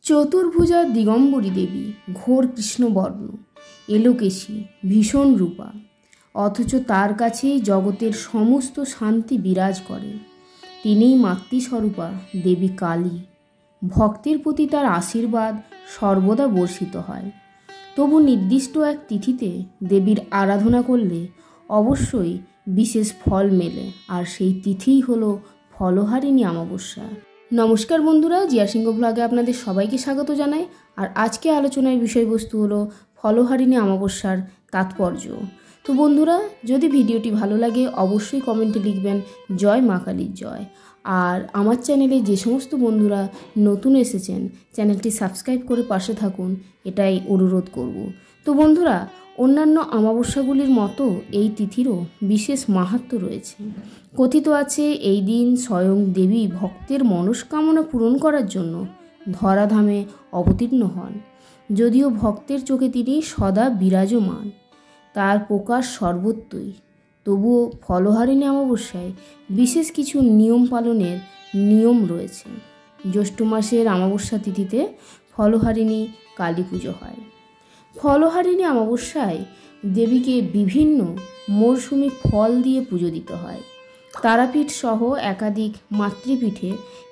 চতুর্ভুজা দিগম্বরী দেবী, ঘোর কৃষ্ণবর্ণ, এলোকেশী, ভীষণ রূপা, অথচ তার কাছেই জগতের সমস্ত শান্তি বিরাজ করে। তিনিই মাতৃস্বরূপা দেবী কালী। ভক্তের প্রতি তার আশীর্বাদ সর্বদা বর্ষিত হয়। তবু নির্দিষ্ট এক তিথিতে দেবীর আরাধনা করলে অবশ্যই বিশেষ ফল মেলে, আর সেই তিথিই হলো ফলহারিণী অমাবস্যা। নমস্কার বন্ধুরা, জিয়া সিংহ ব্লগে আপনাদের সবাইকে স্বাগত জানাই। আর আজকে আলোচনার বিষয়বস্তু হলো ফলহারিণী অমাবস্যার তাৎপর্য। তো বন্ধুরা, যদি ভিডিওটি ভালো লাগে অবশ্যই কমেন্টে লিখবেন জয় মা কালীর জয়। আর আমার চ্যানেলে যে সমস্ত বন্ধুরা নতুন এসেছেন চ্যানেলটি সাবস্ক্রাইব করে পাশে থাকুন, এটাই অনুরোধ করব। তো বন্ধুরা, অন্যান্য অমাবস্যাগুলির মতো এই তিথিরও বিশেষ মাহাত্ম্য রয়েছে। কথিত আছে এই দিন স্বয়ং দেবী ভক্তের মনস্কামনা পূরণ করার জন্য ধরাধামে অবতীর্ণ হন। যদিও ভক্তের চোখে তিনি সদা বিরাজমান, তার প্রকাশ সর্বত্রই, তবুও ফলহারিণী অমাবস্যায় বিশেষ কিছু নিয়ম পালনের নিয়ম রয়েছে। জ্যৈষ্ঠ মাসের অমাবস্যা তিথিতে ফলহারিণী কালী পুজো হয়। ফলহারিণী অমাবস্যায় দেবীকে বিভিন্ন মরশুমি ফল দিয়ে পুজো দিতে হয়। তারাপীঠ সহ একাধিক মাতৃপীঠে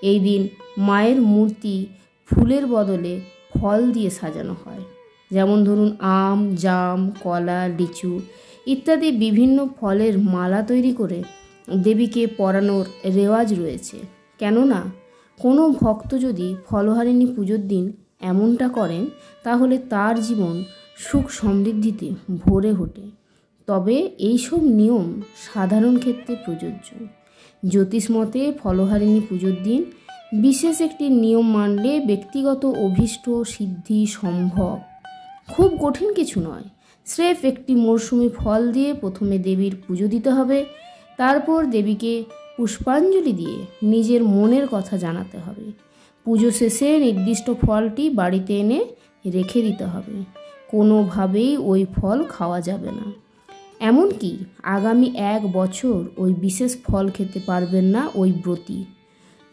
এই দিন মায়ের মূর্তি ফুলের বদলে ফল দিয়ে সাজানো হয়। যেমন ধরুন আম, জাম, কলা, লিচু ইত্যাদি বিভিন্ন ফলের মালা তৈরি করে দেবীকে পরানোর রেওয়াজ রয়েছে। কেননা কোনো ভক্ত যদি ফলহারিণী পুজোর দিন এমনটা করেন তাহলে তার জীবন সুখ সমৃদ্ধিতে ভরে ওঠে। তবে এইসব নিয়ম সাধারণ ক্ষেত্রে প্রযোজ্য। জ্যোতিষ মতে ফলহারিণী পুজোর দিন বিশেষ একটি নিয়ম মানলে ব্যক্তিগত অভীষ্ট সিদ্ধি সম্ভব। খুব কঠিন কিছু নয়, স্রেফ একটি মরশুমি ফল দিয়ে প্রথমে দেবীর পুজো দিতে হবে। তারপর দেবীকে পুষ্পাঞ্জলি দিয়ে নিজের মনের কথা জানাতে হবে। পুজো শেষে নির্দিষ্ট ফলটি বাড়িতে এনে রেখে দিতে হবে। কোনোভাবেই ওই ফল খাওয়া যাবে না। এমনকি আগামী 1 বছর ওই বিশেষ ফল খেতে পারবেন না ওই ব্রতী।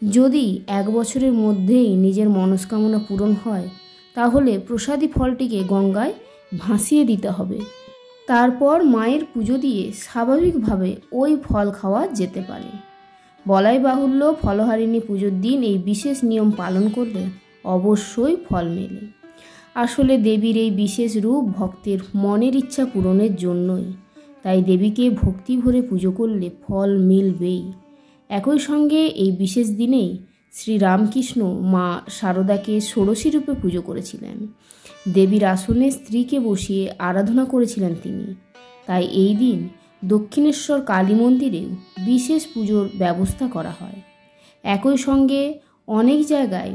যদি 1 বছরের মধ্যেই নিজের মনস্কামনা পূরণ হয় তাহলে প্রসাদী ফলটিকে গঙ্গায় ভাসিয়ে দিতে হবে। তারপর মায়ের পুজো দিয়ে স্বাভাবিকভাবে ওই ফল খাওয়া যেতে পারে। বলাই বাহুল্য, ফলহারিণী পুজোর দিন এই বিশেষ নিয়ম পালন করলে অবশ্যই ফল মেলে। আসলে দেবীর এই বিশেষ রূপ ভক্তের মনের ইচ্ছা পূরণের জন্যই। তাই দেবীকে ভক্তি ভরে পুজো করলে ফল মিলবেই। একই সঙ্গে এই বিশেষ দিনেই শ্রীরামকৃষ্ণ মা শারদাকে ষোড়শী রূপে পুজো করেছিলেন। দেবীর আসনে স্ত্রীকে বসিয়ে আরাধনা করেছিলেন তিনি। তাই এই দিন দক্ষিণেশ্বর কালী মন্দিরেও বিশেষ পুজোর ব্যবস্থা করা হয়। একই সঙ্গে অনেক জায়গায়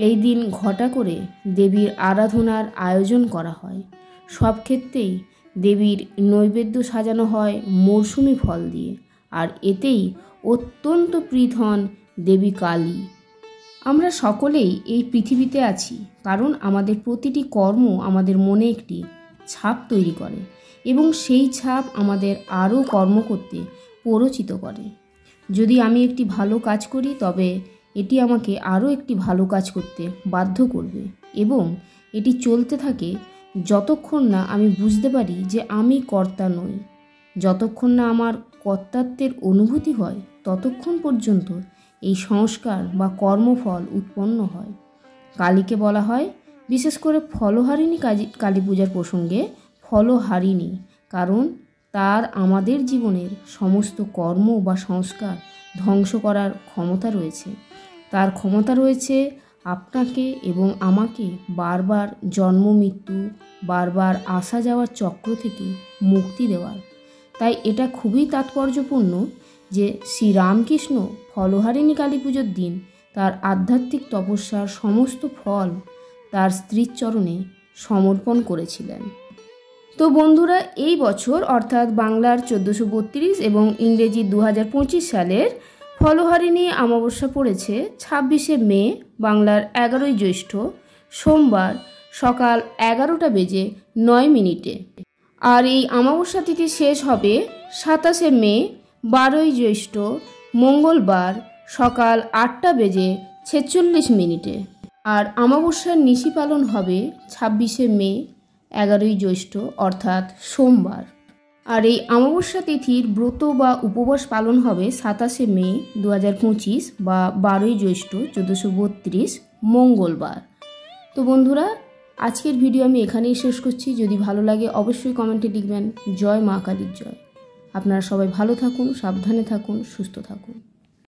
এই দিন ঘটা করে দেবীর আরাধনার আয়োজন করা হয়। সব ক্ষেত্রেই দেবীর নৈবেদ্য সাজানো হয় মরশুমি ফল দিয়ে, আর এতেই অত্যন্ত প্রীত হন দেবী কালী। আমরা সকলেই এই পৃথিবীতে আছি কারণ আমাদের প্রতিটি কর্ম আমাদের মনে একটি ছাপ তৈরি করে এবং সেই ছাপ আমাদের আরও কর্ম করতে প্ররোচিত করে। যদি আমি একটি ভালো কাজ করি তবে এটি আমাকে আরও একটি ভালো কাজ করতে বাধ্য করবে এবং এটি চলতে থাকে যতক্ষণ না আমি বুঝতে পারি যে আমি কর্তা নই। যতক্ষণ না আমার কর্তাত্বের অনুভূতি হয় ততক্ষণ পর্যন্ত এই সংস্কার বা কর্মফল উৎপন্ন হয়। কালীকে বলা হয়, বিশেষ করে ফলহারিণী কালী পূজার প্রসঙ্গে, ফলহারিণী, কারণ তার আমাদের জীবনের সমস্ত কর্ম বা সংস্কার ধ্বংস করার ক্ষমতা রয়েছে। তার ক্ষমতা রয়েছে আপনাকে এবং আমাকে বারবার জন্ম মৃত্যু, বারবার আসা যাওয়ার চক্র থেকে মুক্তি দেওয়ার। তাই এটা খুবই তাৎপর্যপূর্ণ যে শ্রীরামকৃষ্ণ ফলহারিণী কালী পুজোর দিন তার আধ্যাত্মিক তপস্যার সমস্ত ফল তার স্ত্রীর চরণে সমর্পণ করেছিলেন। তো বন্ধুরা, এই বছর অর্থাৎ বাংলার 1432 এবং ইংরেজি 2025 সালের ফলহারিণী অমাবস্যা পড়েছে 26শে মে, বাংলার 11ই জ্যৈষ্ঠ, সোমবার সকাল 11টা বেজে 9 মিনিটে। আর এই অমাবস্যা তিথি শেষ হবে 27শে মে, 12ই জ্যৈষ্ঠ, মঙ্গলবার সকাল 8টা বেজে 46 মিনিটে। আর অমাবস্যার নিশি পালন হবে 26শে মে, 11ই জ্যৈষ্ঠ অর্থাৎ সোমবার। আর এই অমাবস্যা তিথির ব্রত বা উপবাস পালন হবে 27শে মে 2025 বা 12ই জ্যৈষ্ঠ 1432 মঙ্গলবার। তো বন্ধুরা, আজকের ভিডিও আমি এখানেই শেষ করছি। যদি ভালো লাগে অবশ্যই কমেন্টে লিখবেন জয় মা কালীর জয়। আপনারা সবাই ভালো থাকুন, সাবধানে থাকুন, সুস্থ থাকুন।